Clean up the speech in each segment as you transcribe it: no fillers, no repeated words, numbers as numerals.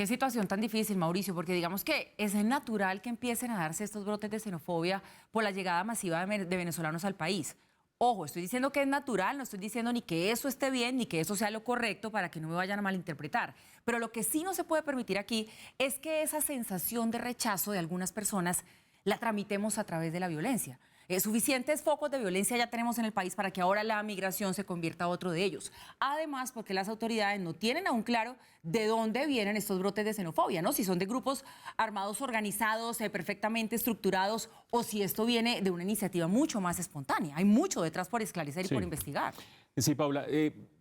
Qué situación tan difícil, Mauricio, porque digamos que es natural que empiecen a darse estos brotes de xenofobia por la llegada masiva de venezolanos al país. Ojo, estoy diciendo que es natural, no estoy diciendo ni que eso esté bien, ni que eso sea lo correcto para que no me vayan a malinterpretar. Pero lo que sí no se puede permitir aquí es que esa sensación de rechazo de algunas personas la tramitemos a través de la violencia. Suficientes focos de violencia ya tenemos en el país para que ahora la migración se convierta a otro de ellos. Además, porque las autoridades no tienen aún claro de dónde vienen estos brotes de xenofobia, ¿no? Si son de grupos armados organizados, perfectamente estructurados, o si esto viene de una iniciativa mucho más espontánea. Hay mucho detrás por esclarecer y por investigar. Sí, Paula.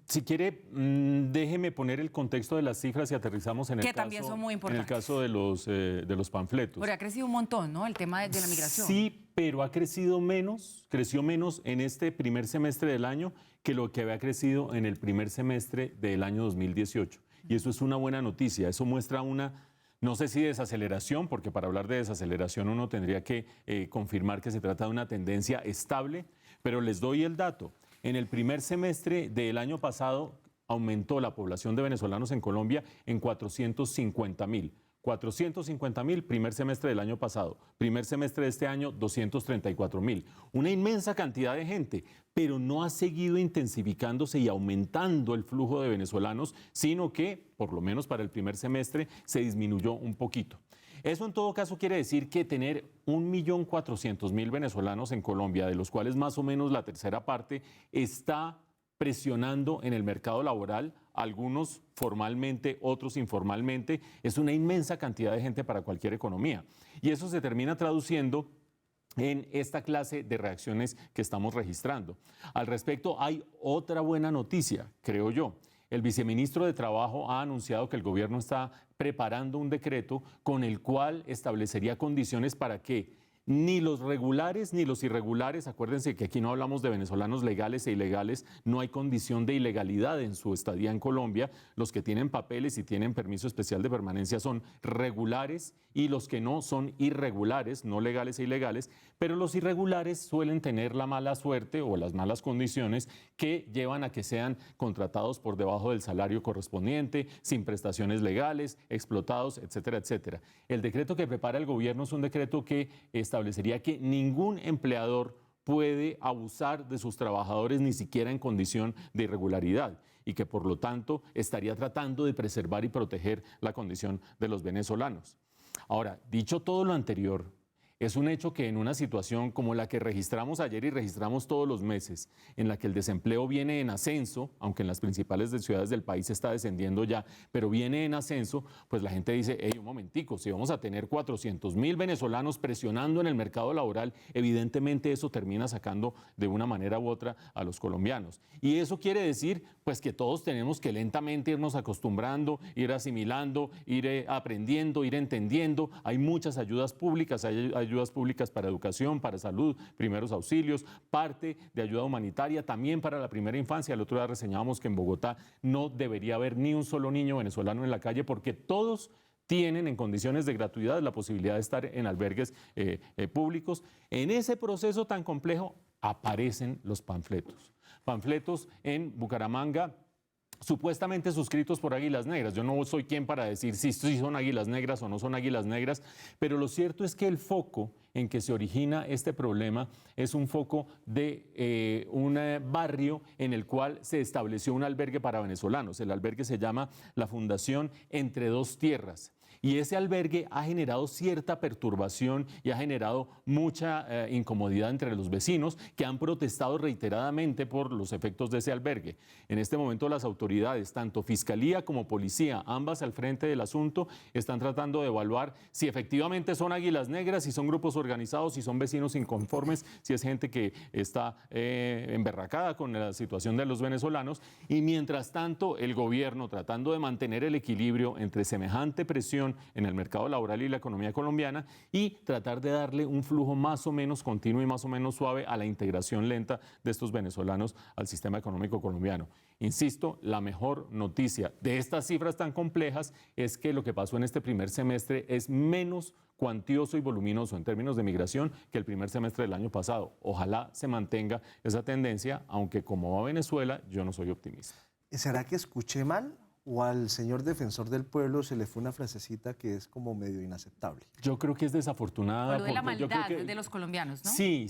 Si quiere, déjeme poner el contexto de las cifras y aterrizamos en el, que también son muy importantes. En el caso de los panfletos. Porque ha crecido un montón, ¿no? El tema de la migración. Sí, pero ha crecido menos, creció menos en este primer semestre del año que lo que había crecido en el primer semestre del año 2018. Y eso es una buena noticia. Eso muestra una, no sé si desaceleración, porque para hablar de desaceleración uno tendría que confirmar que se trata de una tendencia estable, pero les doy el dato. En el primer semestre del año pasado aumentó la población de venezolanos en Colombia en 450.000. 450.000 primer semestre del año pasado. Primer semestre de este año, 234.000. Una inmensa cantidad de gente, pero no ha seguido intensificándose y aumentando el flujo de venezolanos, sino que, por lo menos para el primer semestre, se disminuyó un poquito. Eso en todo caso quiere decir que tener 1.400.000 venezolanos en Colombia, de los cuales más o menos la tercera parte está presionando en el mercado laboral, algunos formalmente, otros informalmente, es una inmensa cantidad de gente para cualquier economía. Y eso se termina traduciendo en esta clase de reacciones que estamos registrando. Al respecto, hay otra buena noticia, creo yo. El viceministro de Trabajo ha anunciado que el gobierno está preparando un decreto con el cual establecería condiciones para que ni los regulares ni los irregulares, acuérdense que aquí no hablamos de venezolanos legales e ilegales, no hay condición de ilegalidad en su estadía en Colombia, los que tienen papeles y tienen permiso especial de permanencia son regulares y los que no son irregulares, no legales e ilegales, pero los irregulares suelen tener la mala suerte o las malas condiciones que llevan a que sean contratados por debajo del salario correspondiente, sin prestaciones legales, explotados, etcétera, etcétera. El decreto que prepara el gobierno es un decreto que establecería que ningún empleador puede abusar de sus trabajadores ni siquiera en condición de irregularidad y que por lo tanto estaría tratando de preservar y proteger la condición de los venezolanos. Ahora, dicho todo lo anterior, es un hecho que en una situación como la que registramos ayer y registramos todos los meses, en la que el desempleo viene en ascenso, aunque en las principales ciudades del país está descendiendo ya, pero viene en ascenso, pues la gente dice, hey, un momentico, si vamos a tener 400.000 venezolanos presionando en el mercado laboral, evidentemente eso termina sacando de una manera u otra a los colombianos. Y eso quiere decir, pues que todos tenemos que lentamente irnos acostumbrando, ir asimilando, ir aprendiendo, ir entendiendo. Hay muchas ayudas públicas, hay ayudas públicas para educación, para salud, primeros auxilios, parte de ayuda humanitaria, también para la primera infancia. El otro día reseñábamos que en Bogotá no debería haber ni un solo niño venezolano en la calle porque todos tienen en condiciones de gratuidad la posibilidad de estar en albergues públicos. En ese proceso tan complejo aparecen los panfletos. Panfletos en Bucaramanga, supuestamente suscritos por Águilas Negras. Yo no soy quien para decir si son Águilas Negras o no son Águilas Negras, pero lo cierto es que el foco en que se origina este problema es un foco de un barrio en el cual se estableció un albergue para venezolanos. El albergue se llama la Fundación Entre Dos Tierras. Y ese albergue ha generado cierta perturbación y ha generado mucha incomodidad entre los vecinos que han protestado reiteradamente por los efectos de ese albergue. En este momento las autoridades, tanto Fiscalía como Policía, ambas al frente del asunto, están tratando de evaluar si efectivamente son Águilas Negras, si son grupos organizados, si son vecinos inconformes, si es gente que está emberracada con la situación de los venezolanos. Y mientras tanto, el gobierno, tratando de mantener el equilibrio entre semejante presión en el mercado laboral y la economía colombiana y tratar de darle un flujo más o menos continuo y más o menos suave a la integración lenta de estos venezolanos al sistema económico colombiano. Insisto, la mejor noticia de estas cifras tan complejas es que lo que pasó en este primer semestre es menos cuantioso y voluminoso en términos de migración que el primer semestre del año pasado. Ojalá se mantenga esa tendencia, aunque como va Venezuela, yo no soy optimista. ¿Será que escuché mal? o al señor defensor del pueblo se le fue una frasecita que es como medio inaceptable? Yo creo que es desafortunada. Lo de la porque yo creo maldad de los colombianos, ¿no? Sí.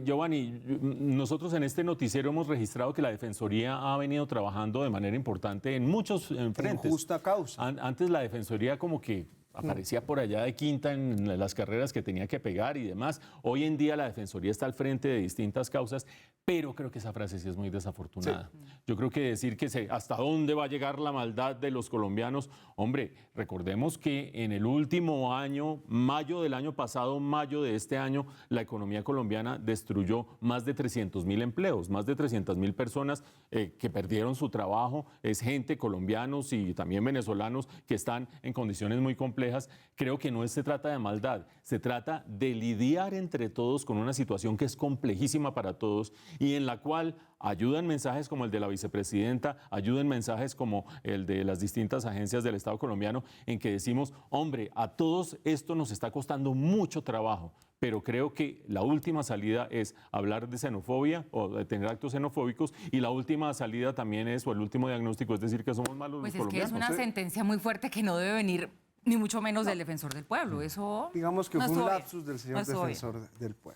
Giovanni, nosotros en este noticiero hemos registrado que la Defensoría ha venido trabajando de manera importante en muchos frentes. En justa causa. Antes la Defensoría como que aparecía por allá de quinta en las carreras que tenía que pegar y demás. Hoy en día la Defensoría está al frente de distintas causas, pero creo que esa frase sí es muy desafortunada. Sí. Yo creo que decir que hasta dónde va a llegar la maldad de los colombianos, hombre, recordemos que en el último año, mayo del año pasado, mayo de este año, la economía colombiana destruyó más de 300.000 empleos, más de 300.000 personas que perdieron su trabajo, es gente, colombianos y también venezolanos que están en condiciones muy complejas. Creo que no se trata de maldad, se trata de lidiar entre todos con una situación que es complejísima para todos y en la cual ayudan mensajes como el de la vicepresidenta, ayudan mensajes como el de las distintas agencias del Estado colombiano, en que decimos, hombre, a todos esto nos está costando mucho trabajo, pero creo que la última salida es hablar de xenofobia o de tener actos xenofóbicos y la última salida también es, o el último diagnóstico es decir que somos malos los colombianos. Pues es que es una sentencia muy fuerte que no debe venir ni mucho menos del defensor del pueblo. Eso digamos que no fue un bien. lapsus del señor defensor del pueblo.